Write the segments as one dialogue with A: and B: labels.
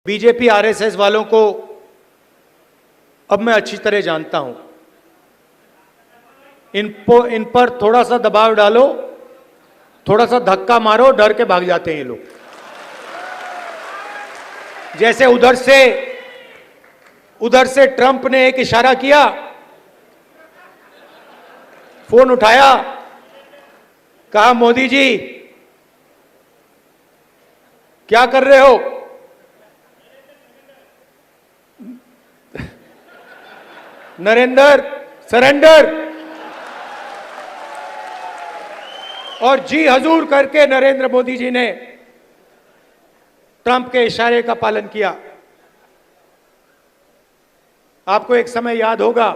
A: BJP RSS वालों को अब मैं अच्छी तरह जानता हूं। इन पर थोड़ा सा दबाव डालो, थोड़ा सा धक्का मारो, डर के भाग जाते हैं ये लोग। जैसे उधर से ट्रंप ने एक इशारा किया, फोन उठाया, कहा मोदी जी क्या कर रहे हो? नरेंद्र सरेंडर, और जी हजूर करके नरेंद्र मोदी जी ने ट्रंप के इशारे का पालन किया। आपको एक समय याद होगा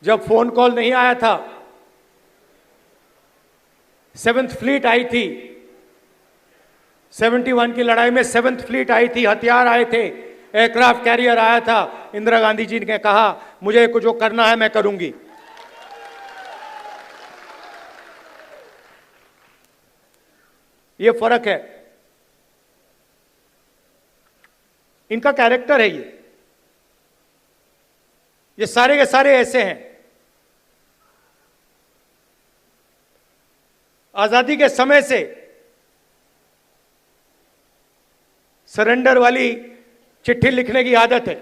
A: जब फोन कॉल नहीं आया था, 7th फ्लीट आई थी, 71 की लड़ाई में 7th फ्लीट आई थी, हथियार आए थे, एयरक्राफ्ट कैरियर आया था। इंदिरा गांधी जी ने कहा मुझे कुछ जो करना है मैं करूंगी। ये फर्क है, इनका कैरेक्टर है। ये सारे के सारे ऐसे हैं। आजादी के समय से सरेंडर वाली चिट्ठी लिखने की आदत है।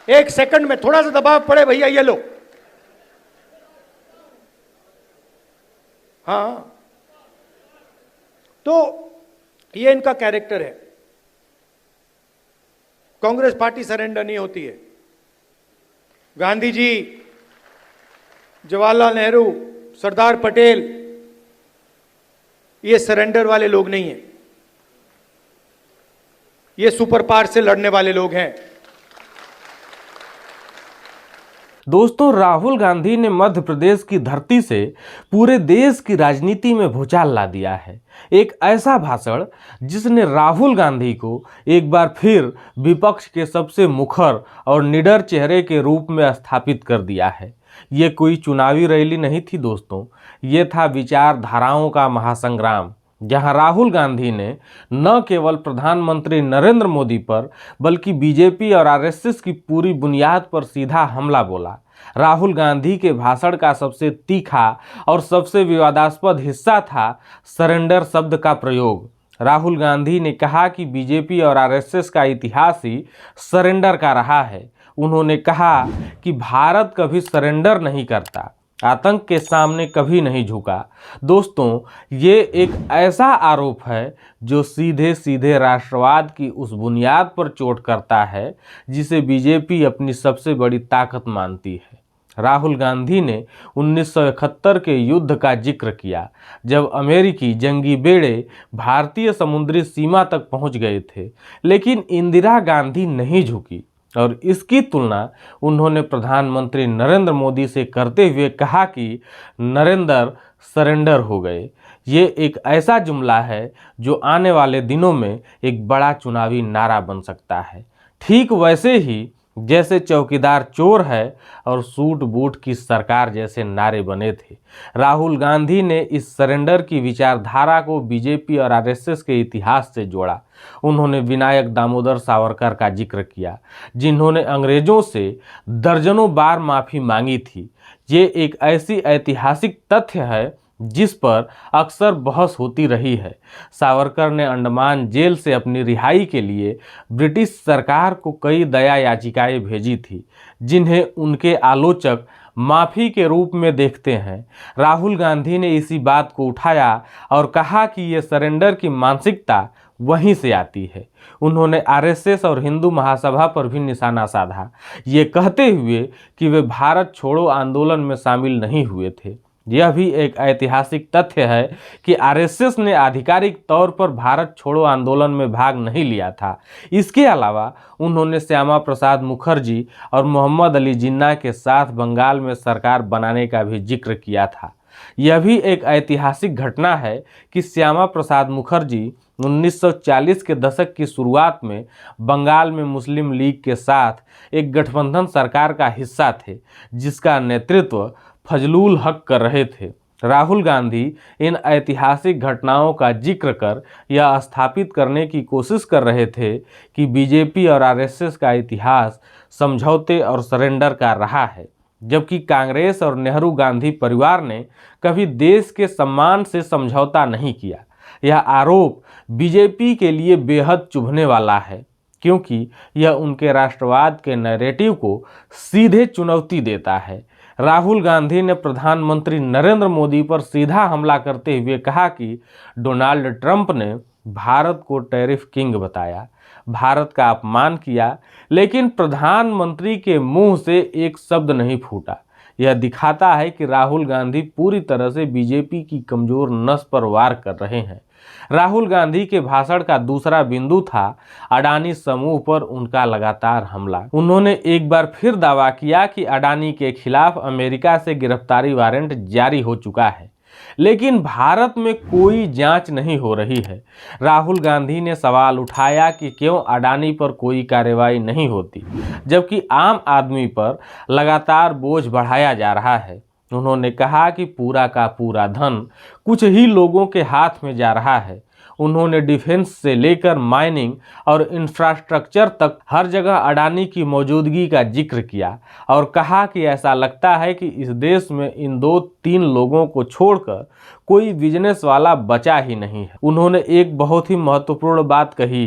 A: 1 सेकंड में थोड़ा सा दबाव पड़े, भैया ये लो। हाँ, तो ये इनका कैरेक्टर है। कांग्रेस पार्टी सरेंडर नहीं होती है। गांधी जी, जवाहरलाल नेहरू, सरदार पटेल, ये सरेंडर वाले लोग नहीं हैं। ये सुपर पावर से लड़ने वाले लोग हैं।
B: दोस्तों, राहुल गांधी ने मध्य प्रदेश की धरती से पूरे देश की राजनीति में भूचाल ला दिया है। एक ऐसा भाषण जिसने राहुल गांधी को एक बार फिर विपक्ष के सबसे मुखर और निडर चेहरे के रूप में स्थापित कर दिया है। ये कोई चुनावी रैली नहीं थी दोस्तों, ये था विचारधाराओं का महासंग्राम, जहां राहुल गांधी ने न केवल प्रधानमंत्री नरेंद्र मोदी पर बल्कि बीजेपी और आरएसएस की पूरी बुनियाद पर सीधा हमला बोला। राहुल गांधी के भाषण का सबसे तीखा और सबसे विवादास्पद हिस्सा था सरेंडर शब्द का प्रयोग। राहुल गांधी ने कहा कि बीजेपी और आरएसएस का इतिहास ही सरेंडर का रहा है। उन्होंने कहा कि भारत कभी सरेंडर नहीं करता, आतंक के सामने कभी नहीं झुका। दोस्तों, ये एक ऐसा आरोप है जो सीधे सीधे राष्ट्रवाद की उस बुनियाद पर चोट करता है जिसे बीजेपी अपनी सबसे बड़ी ताकत मानती है। राहुल गांधी ने 1971 के युद्ध का जिक्र किया, जब अमेरिकी जंगी बेड़े भारतीय समुद्री सीमा तक पहुंच गए थे, लेकिन इंदिरा गांधी नहीं झुकी। और इसकी तुलना उन्होंने प्रधानमंत्री नरेंद्र मोदी से करते हुए कहा कि नरेंद्र सरेंडर हो गए। ये एक ऐसा जुमला है जो आने वाले दिनों में एक बड़ा चुनावी नारा बन सकता है। ठीक वैसे ही जैसे चौकीदार चोर है और सूट बूट की सरकार जैसे नारे बने थे। राहुल गांधी ने इस सरेंडर की विचारधारा को बीजेपी और आरएसएस के इतिहास से जोड़ा। उन्होंने विनायक दामोदर सावरकर का जिक्र किया, जिन्होंने अंग्रेजों से दर्जनों बार माफ़ी मांगी थी। ये एक ऐसी ऐतिहासिक तथ्य है जिस पर अक्सर बहस होती रही है। सावरकर ने अंडमान जेल से अपनी रिहाई के लिए ब्रिटिश सरकार को कई दया याचिकाएं भेजी थी, जिन्हें उनके आलोचक माफ़ी के रूप में देखते हैं। राहुल गांधी ने इसी बात को उठाया और कहा कि ये सरेंडर की मानसिकता वहीं से आती है। उन्होंने आरएसएस और हिंदू महासभा पर भी निशाना साधा, ये कहते हुए कि वे भारत छोड़ो आंदोलन में शामिल नहीं हुए थे। यह भी एक ऐतिहासिक तथ्य है कि आरएसएस ने आधिकारिक तौर पर भारत छोड़ो आंदोलन में भाग नहीं लिया था। इसके अलावा उन्होंने श्यामा प्रसाद मुखर्जी और मोहम्मद अली जिन्ना के साथ बंगाल में सरकार बनाने का भी जिक्र किया था। यह भी एक ऐतिहासिक घटना है कि श्यामा प्रसाद मुखर्जी 1940 के दशक की शुरुआत में बंगाल में मुस्लिम लीग के साथ एक गठबंधन सरकार का हिस्सा थे, जिसका नेतृत्व फजलुल हक कर रहे थे। राहुल गांधी इन ऐतिहासिक घटनाओं का जिक्र कर यह स्थापित करने की कोशिश कर रहे थे कि बीजेपी और आरएसएस का इतिहास समझौते और सरेंडर का रहा है, जबकि कांग्रेस और नेहरू गांधी परिवार ने कभी देश के सम्मान से समझौता नहीं किया। यह आरोप बीजेपी के लिए बेहद चुभने वाला है, क्योंकि यह उनके राष्ट्रवाद के नैरेटिव को सीधे चुनौती देता है। राहुल गांधी ने प्रधानमंत्री नरेंद्र मोदी पर सीधा हमला करते हुए कहा कि डोनाल्ड ट्रंप ने भारत को टैरिफ किंग बताया, भारत का अपमान किया, लेकिन प्रधानमंत्री के मुंह से एक शब्द नहीं फूटा। यह दिखाता है कि राहुल गांधी पूरी तरह से बीजेपी की कमजोर नस पर वार कर रहे हैं। राहुल गांधी के भाषण का दूसरा बिंदु था अडानी समूह पर उनका लगातार हमला। उन्होंने एक बार फिर दावा किया कि अडानी के खिलाफ अमेरिका से गिरफ्तारी वारंट जारी हो चुका है, लेकिन भारत में कोई जांच नहीं हो रही है। राहुल गांधी ने सवाल उठाया कि क्यों अडानी पर कोई कार्रवाई नहीं होती, जबकि आम आदमी पर लगातार बोझ बढ़ाया जा रहा है। उन्होंने कहा कि पूरा का पूरा धन कुछ ही लोगों के हाथ में जा रहा है। उन्होंने डिफेंस से लेकर माइनिंग और इंफ्रास्ट्रक्चर तक हर जगह अडानी की मौजूदगी का जिक्र किया और कहा कि ऐसा लगता है कि इस देश में इन 2-3 लोगों को छोड़कर कोई बिजनेस वाला बचा ही नहीं है। उन्होंने एक बहुत ही महत्वपूर्ण बात कही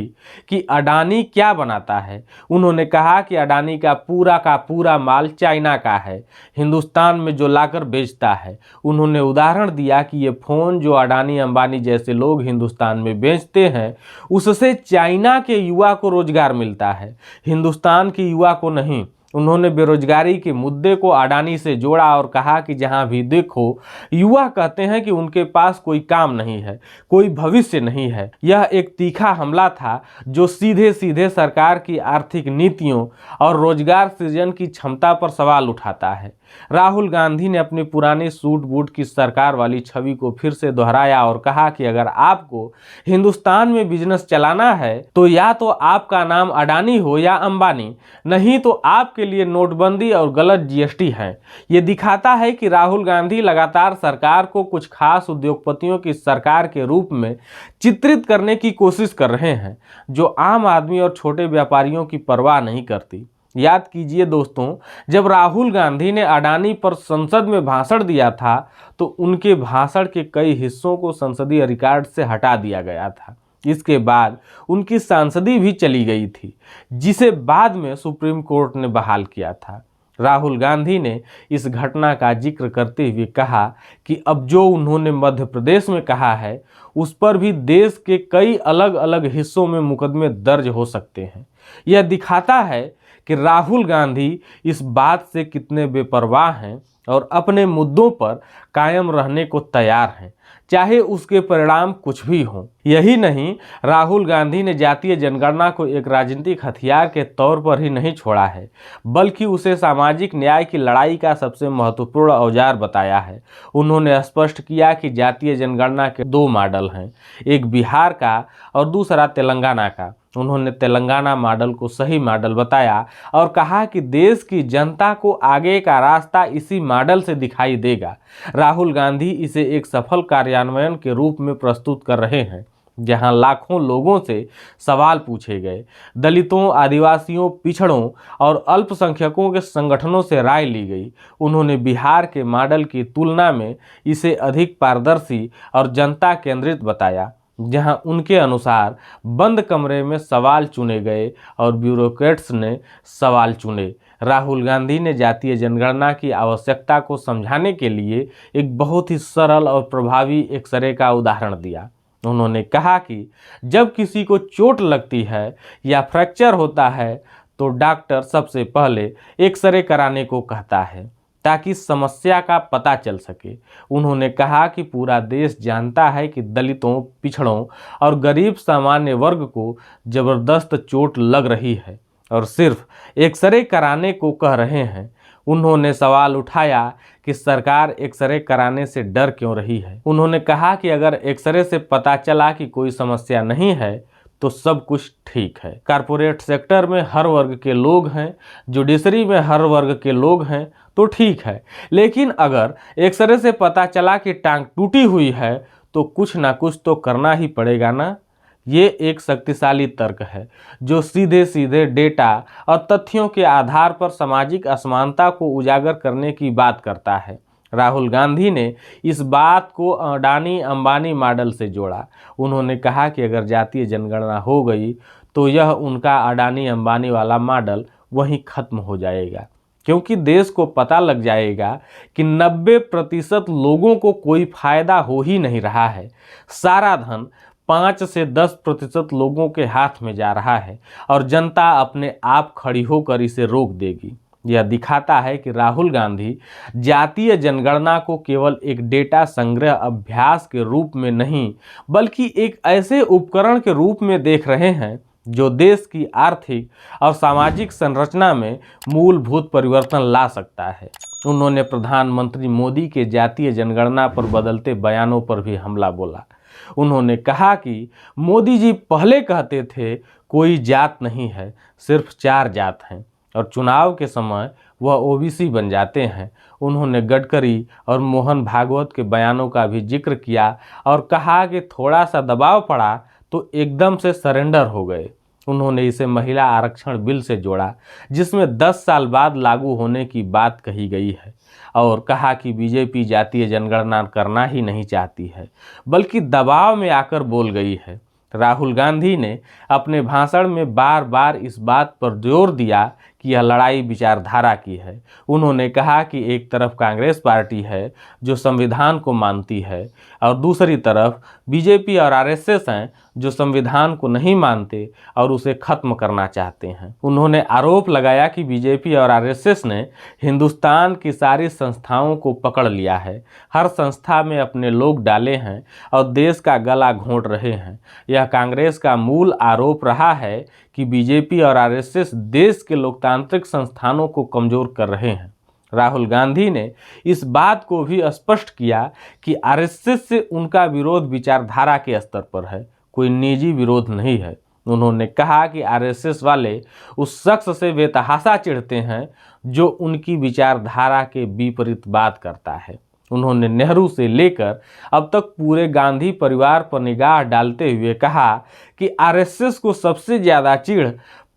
B: कि अडानी क्या बनाता है। उन्होंने कहा कि अडानी का पूरा माल चाइना का है, हिंदुस्तान में जो लाकर बेचता है। उन्होंने उदाहरण दिया कि ये फ़ोन जो अडानी अंबानी जैसे लोग हिंदुस्तान में बेचते हैं, उससे चाइना के युवा को रोजगार मिलता है, हिंदुस्तान के युवा को नहीं। उन्होंने बेरोजगारी के मुद्दे को अडानी से जोड़ा और कहा कि जहां भी देखो युवा कहते हैं कि उनके पास कोई काम नहीं है, कोई भविष्य नहीं है। यह एक तीखा हमला था जो सीधे सीधे सरकार की आर्थिक नीतियों और रोजगार सृजन की क्षमता पर सवाल उठाता है। राहुल गांधी ने अपनी पुरानी सूट बूट की सरकार वाली छवि को फिर से दोहराया और कहा कि अगर आपको हिंदुस्तान में बिजनेस चलाना है तो या तो आपका नाम अडानी हो या अंबानी, नहीं तो आपके लिए नोटबंदी और गलत जीएसटी है। ये दिखाता है कि राहुल गांधी लगातार सरकार को कुछ खास उद्योगपतियों की सरकार के रूप में चित्रित करने की कोशिश कर रहे हैं, जो आम आदमी और छोटे व्यापारियों की परवाह नहीं करती। याद कीजिए दोस्तों, जब राहुल गांधी ने अडानी पर संसद में भाषण दिया था तो उनके भाषण के कई हिस्सों को संसदीय रिकॉर्ड से हटा दिया गया था। इसके बाद उनकी सांसदी भी चली गई थी, जिसे बाद में सुप्रीम कोर्ट ने बहाल किया था। राहुल गांधी ने इस घटना का जिक्र करते हुए कहा कि अब जो उन्होंने मध्य प्रदेश में कहा है उस पर भी देश के कई अलग अलग हिस्सों में मुकदमे दर्ज हो सकते हैं। यह दिखाता है कि राहुल गांधी इस बात से कितने बेपरवाह हैं और अपने मुद्दों पर कायम रहने को तैयार हैं, चाहे उसके परिणाम कुछ भी हों। यही नहीं, राहुल गांधी ने जातीय जनगणना को एक राजनीतिक हथियार के तौर पर ही नहीं छोड़ा है, बल्कि उसे सामाजिक न्याय की लड़ाई का सबसे महत्वपूर्ण औजार बताया है। उन्होंने स्पष्ट किया कि जातीय जनगणना के 2 मॉडल हैं, एक बिहार का और दूसरा तेलंगाना का। उन्होंने तेलंगाना मॉडल को सही मॉडल बताया और कहा कि देश की जनता को आगे का रास्ता इसी मॉडल से दिखाई देगा। राहुल गांधी इसे एक सफल कार्यान्वयन के रूप में प्रस्तुत कर रहे हैं, जहां लाखों लोगों से सवाल पूछे गए, दलितों, आदिवासियों, पिछड़ों और अल्पसंख्यकों के संगठनों से राय ली गई। उन्होंने बिहार के मॉडल की तुलना में इसे अधिक पारदर्शी और जनता केंद्रित बताया, जहां उनके अनुसार बंद कमरे में सवाल चुने गए और ब्यूरोक्रेट्स ने सवाल चुने। राहुल गांधी ने जातीय जनगणना की आवश्यकता को समझाने के लिए एक बहुत ही सरल और प्रभावी एक्सरे का उदाहरण दिया। उन्होंने कहा कि जब किसी को चोट लगती है या फ्रैक्चर होता है तो डॉक्टर सबसे पहले एक्सरे कराने को कहता है ताकि समस्या का पता चल सके। उन्होंने कहा कि पूरा देश जानता है कि दलितों, पिछड़ों और गरीब सामान्य वर्ग को जबरदस्त चोट लग रही है और सिर्फ एक्सरे कराने को कह रहे हैं। उन्होंने सवाल उठाया कि सरकार एक्सरे कराने से डर क्यों रही है। उन्होंने कहा कि अगर एक्सरे से पता चला कि कोई समस्या नहीं है तो सब कुछ ठीक है। कारपोरेट सेक्टर में हर वर्ग के लोग हैं, जुडिशरी में हर वर्ग के लोग हैं तो ठीक है। लेकिन अगर एक्सरे से पता चला कि टांग टूटी हुई है तो कुछ ना कुछ तो करना ही पड़ेगा ना। ये एक शक्तिशाली तर्क है जो सीधे सीधे डेटा और तथ्यों के आधार पर सामाजिक असमानता को उजागर करने की बात करता है। राहुल गांधी ने इस बात को अडानी अंबानी मॉडल से जोड़ा। उन्होंने कहा कि अगर जातीय जनगणना हो गई तो यह उनका अडानी अंबानी वाला मॉडल वहीं खत्म हो जाएगा, क्योंकि देश को पता लग जाएगा कि 90% लोगों को कोई फायदा हो ही नहीं रहा है। सारा धन 5 से 10% लोगों के हाथ में जा रहा है और जनता अपने आप खड़ी होकर इसे रोक देगी। यह दिखाता है कि राहुल गांधी जातीय जनगणना को केवल एक डेटा संग्रह अभ्यास के रूप में नहीं, बल्कि एक ऐसे उपकरण के रूप में देख रहे हैं जो देश की आर्थिक और सामाजिक संरचना में मूलभूत परिवर्तन ला सकता है। उन्होंने प्रधानमंत्री मोदी के जातीय जनगणना पर बदलते बयानों पर भी हमला बोला। उन्होंने कहा कि मोदी जी पहले कहते थे कोई जात नहीं है, सिर्फ 4 जात हैं, और चुनाव के समय वह ओबीसी बन जाते हैं। उन्होंने गडकरी और मोहन भागवत के बयानों का भी जिक्र किया और कहा कि थोड़ा सा दबाव पड़ा तो एकदम से सरेंडर हो गए। उन्होंने इसे महिला आरक्षण बिल से जोड़ा, जिसमें 10 साल बाद लागू होने की बात कही गई है, और कहा कि बीजेपी जातीय जनगणना करना ही नहीं चाहती है, बल्कि दबाव में आकर बोल गई है। राहुल गांधी ने अपने भाषण में बार बार इस बात पर जोर दिया कि यह लड़ाई विचारधारा की है। उन्होंने कहा कि एक तरफ कांग्रेस पार्टी है जो संविधान को मानती है और दूसरी तरफ बीजेपी और आरएसएस हैं जो संविधान को नहीं मानते और उसे खत्म करना चाहते हैं। उन्होंने आरोप लगाया कि बीजेपी और आरएसएस ने हिंदुस्तान की सारी संस्थाओं को पकड़ लिया है, हर संस्था में अपने लोग डाले हैं और देश का गला घोंट रहे हैं। यह कांग्रेस का मूल आरोप रहा है कि बीजेपी और आरएसएस देश के लोकतांत्रिक संस्थानों को कमजोर कर रहे हैं। राहुल गांधी ने इस बात को भी स्पष्ट किया कि आरएसएस से उनका विरोध विचारधारा के स्तर पर है, कोई निजी विरोध नहीं है। उन्होंने कहा कि आरएसएस वाले उस शख्स से बेतहाशा चिढ़ते हैं जो उनकी विचारधारा के विपरीत बात करता है। उन्होंने नेहरू से लेकर अब तक पूरे गांधी परिवार पर निगाह डालते हुए कहा कि आरएसएस को सबसे ज़्यादा चिढ़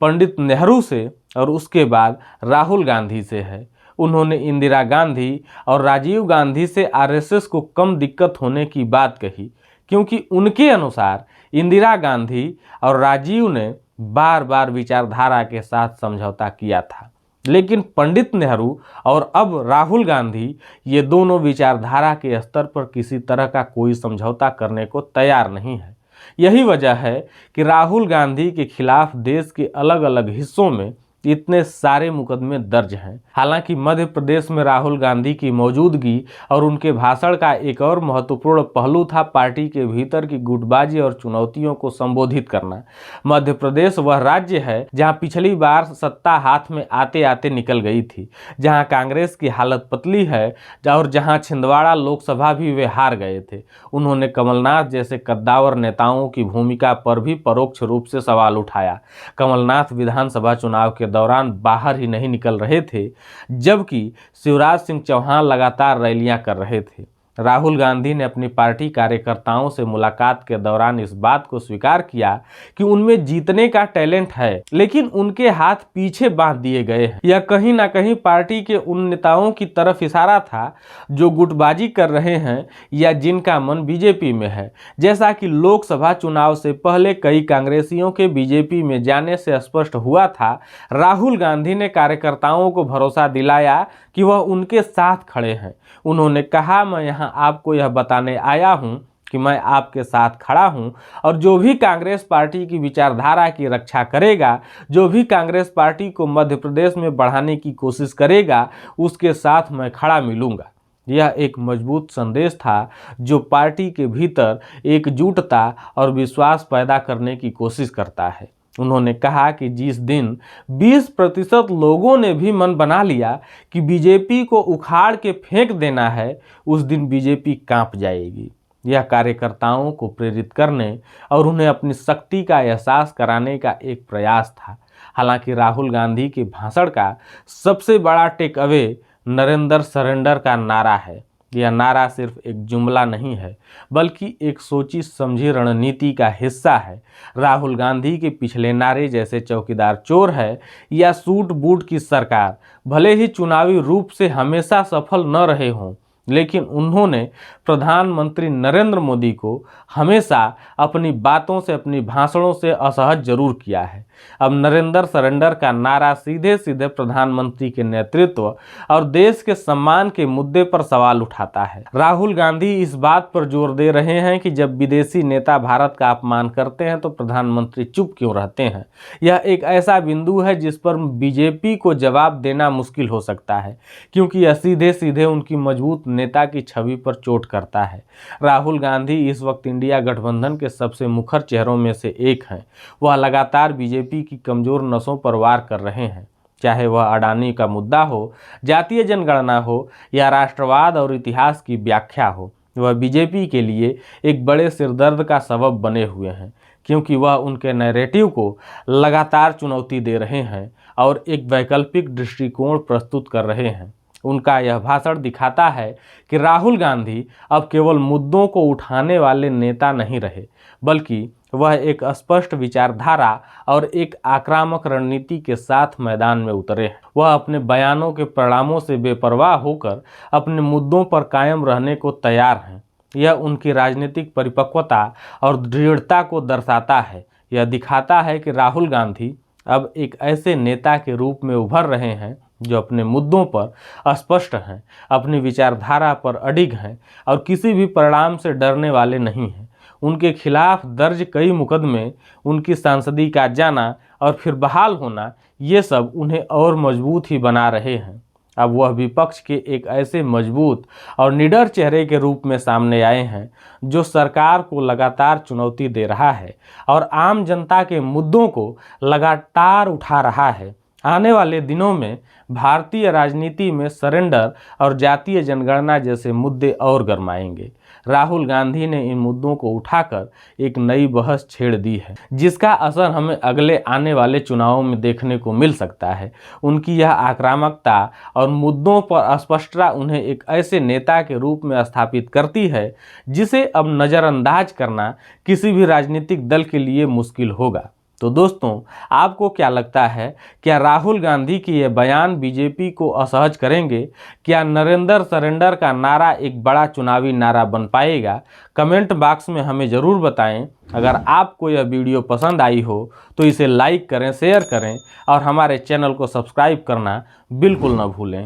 B: पंडित नेहरू से और उसके बाद राहुल गांधी से है। उन्होंने इंदिरा गांधी और राजीव गांधी से आरएसएस को कम दिक्कत होने की बात कही, क्योंकि उनके अनुसार इंदिरा गांधी और राजीव ने बार बार विचारधारा के साथ समझौता किया था, लेकिन पंडित नेहरू और अब राहुल गांधी ये दोनों विचारधारा के स्तर पर किसी तरह का कोई समझौता करने को तैयार नहीं है। यही वजह है कि राहुल गांधी के खिलाफ देश के अलग अलग हिस्सों में इतने सारे मुकदमे दर्ज हैं। हालांकि मध्य प्रदेश में राहुल गांधी की मौजूदगी और उनके भाषण का एक और महत्वपूर्ण पहलू था पार्टी के भीतर की गुटबाजी और चुनौतियों को संबोधित करना। मध्य प्रदेश वह राज्य है जहां पिछली बार सत्ता हाथ में आते आते निकल गई थी, जहां कांग्रेस की हालत पतली है और जहां छिंदवाड़ा लोकसभा भी वे हार गए थे। उन्होंने कमलनाथ जैसे कद्दावर नेताओं की भूमिका पर भी परोक्ष रूप से सवाल उठाया। कमलनाथ विधानसभा चुनाव के दौरान बाहर ही नहीं निकल रहे थे, जबकि शिवराज सिंह चौहान लगातार रैलियां कर रहे थे। राहुल गांधी ने अपनी पार्टी कार्यकर्ताओं से मुलाकात के दौरान इस बात को स्वीकार किया कि उनमें जीतने का टैलेंट है, लेकिन उनके हाथ पीछे बांध दिए गए हैं। यह कहीं ना कहीं पार्टी के उन नेताओं की तरफ इशारा था जो गुटबाजी कर रहे हैं या जिनका मन बीजेपी में है। जैसा कि लोकसभा चुनाव से पहले कई कांग्रेसियों के बीजेपी में जाने से स्पष्ट हुआ था, राहुल गांधी ने कार्यकर्ताओं को भरोसा दिलाया कि वह उनके साथ खड़े हैं। उन्होंने कहा, मैं यहाँ आपको यह बताने आया हूँ कि मैं आपके साथ खड़ा हूँ और जो भी कांग्रेस पार्टी की विचारधारा की रक्षा करेगा, जो भी कांग्रेस पार्टी को मध्य प्रदेश में बढ़ाने की कोशिश करेगा, उसके साथ मैं खड़ा मिलूंगा। यह एक मजबूत संदेश था जो पार्टी के भीतर एकजुटता और विश्वास पैदा करने की कोशिश करता है। उन्होंने कहा कि जिस दिन 20% लोगों ने भी मन बना लिया कि बीजेपी को उखाड़ के फेंक देना है, उस दिन बीजेपी कांप जाएगी। यह कार्यकर्ताओं को प्रेरित करने और उन्हें अपनी शक्ति का एहसास कराने का एक प्रयास था। हालांकि राहुल गांधी के भाषण का सबसे बड़ा टेक अवे नरेंद्र सरेंडर का नारा है। यह नारा सिर्फ एक जुमला नहीं है, बल्कि एक सोची समझी रणनीति का हिस्सा है। राहुल गांधी के पिछले नारे जैसे चौकीदार चोर है या सूट बूट की सरकार भले ही चुनावी रूप से हमेशा सफल न रहे हों, लेकिन उन्होंने प्रधानमंत्री नरेंद्र मोदी को हमेशा अपनी बातों से, अपनी भाषणों से असहज जरूर किया है। अब नरेंद्र सरेंडर का नारा सीधे सीधे प्रधानमंत्री के नेतृत्व और देश के सम्मान के मुद्दे पर सवाल उठाता है। राहुल गांधी इस बात पर जोर दे रहे हैं कि जब विदेशी नेता भारत का अपमान करते हैं तो प्रधानमंत्री चुप क्यों रहते हैं। यह एक ऐसा बिंदु है जिस पर बीजेपी को जवाब देना मुश्किल हो सकता है, क्योंकि यह सीधे सीधे उनकी मजबूत नेता की छवि पर चोट करता है। राहुल गांधी इस वक्त इंडिया गठबंधन के सबसे मुखर चेहरों में से एक हैं। वह लगातार बीजेपी की कमजोर नसों पर वार कर रहे हैं, चाहे वह अडानी का मुद्दा हो, जातीय जनगणना हो या राष्ट्रवाद और इतिहास की व्याख्या हो। वह बीजेपी के लिए एक बड़े सिरदर्द का सबब बने हुए हैं, क्योंकि वह उनके नैरेटिव को लगातार चुनौती दे रहे हैं और एक वैकल्पिक दृष्टिकोण प्रस्तुत कर रहे हैं। उनका यह भाषण दिखाता है कि राहुल गांधी अब केवल मुद्दों को उठाने वाले नेता नहीं रहे, बल्कि वह एक स्पष्ट विचारधारा और एक आक्रामक रणनीति के साथ मैदान में उतरे हैं। वह अपने बयानों के परिणामों से बेपरवाह होकर अपने मुद्दों पर कायम रहने को तैयार हैं। यह उनकी राजनीतिक परिपक्वता और दृढ़ता को दर्शाता है। यह दिखाता है कि राहुल गांधी अब एक ऐसे नेता के रूप में उभर रहे हैं जो अपने मुद्दों पर स्पष्ट हैं, अपनी विचारधारा पर अडिग हैं और किसी भी परिणाम से डरने वाले नहीं हैं। उनके खिलाफ दर्ज कई मुकदमे, उनकी सांसदी का जाना और फिर बहाल होना, ये सब उन्हें और मजबूत ही बना रहे हैं। अब वह विपक्ष के एक ऐसे मजबूत और निडर चेहरे के रूप में सामने आए हैं जो सरकार को लगातार चुनौती दे रहा है और आम जनता के मुद्दों को लगातार उठा रहा है। आने वाले दिनों में भारतीय राजनीति में सरेंडर और जातीय जनगणना जैसे मुद्दे और गरमाएंगे। राहुल गांधी ने इन मुद्दों को उठाकर एक नई बहस छेड़ दी है, जिसका असर हमें अगले आने वाले चुनावों में देखने को मिल सकता है। उनकी यह आक्रामकता और मुद्दों पर स्पष्टता उन्हें एक ऐसे नेता के रूप में स्थापित करती है जिसे अब नज़रअंदाज करना किसी भी राजनीतिक दल के लिए मुश्किल होगा। तो दोस्तों, आपको क्या लगता है, क्या राहुल गांधी की ये बयान बीजेपी को असहज करेंगे? क्या नरेंद्र सरेंडर का नारा एक बड़ा चुनावी नारा बन पाएगा? कमेंट बॉक्स में हमें ज़रूर बताएं। अगर आपको यह वीडियो पसंद आई हो तो इसे लाइक करें, शेयर करें और हमारे चैनल को सब्सक्राइब करना बिल्कुल न भूलें।